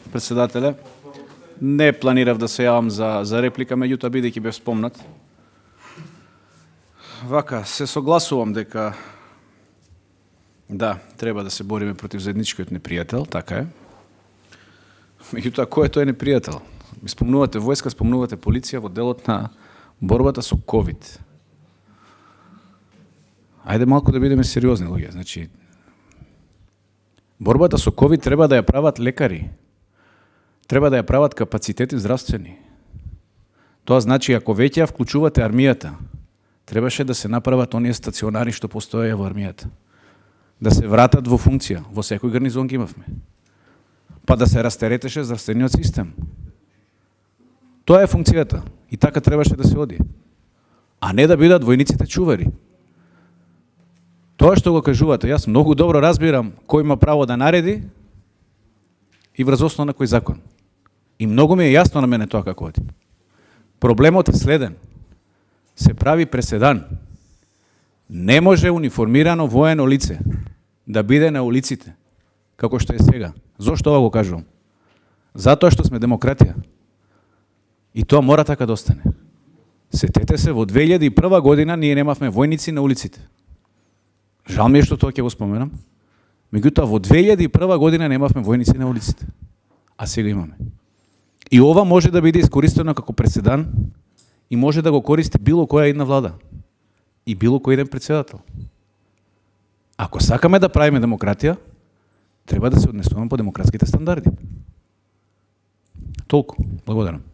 председателе. Не планирав да се јавам за реплика, меѓутоа бидејќи бев спомнат. Вака, се согласувам дека да, треба да се бориме против заедничкиот непријател, така е. Меѓутоа, кој е тој непријател? Ми спомнувате војска, спомнувате полиција во делот на борбата со ковид. Ајде малку да бидеме сериозни, луѓе. Значи, борбата со ковид треба да ја прават лекари. Треба да ја прават капацитети здравствени. Тоа значи, ако веќе ја вклучувате армијата, требаше да се направат оние стационари што постоеја во армијата. Да се вратат во функција, во секој гарнизон ги имавме. Па да се растеретеше здравствениот систем. Тоа е функцијата. И така требаше да се оди. А не да бидат војниците чувари. Тоа што го кажувате, јас многу добро разбирам кој има право да нареди и врз основа на кој закон. И многу ми е јасно на мене тоа како оди. Проблемот е следен. Се прави преседан. Не може униформирано воено лице да биде на улиците, како што е сега. Зошто ова го кажувам? Затоа што сме демократија. И тоа мора така да остане. Сетете се, во 2001 година ние немавме војници на улиците. Жал ми е што тоа ќе го споменам. Меѓутоа, во 2001 година немавме војници на улиците. А сега имаме. И ова може да биде искористено како преседан и може да го користи било која една влада и било кој еден председател. Ако сакаме да правиме демократија, треба да се однесуваме по демократските стандарди. Толку. Благодарам.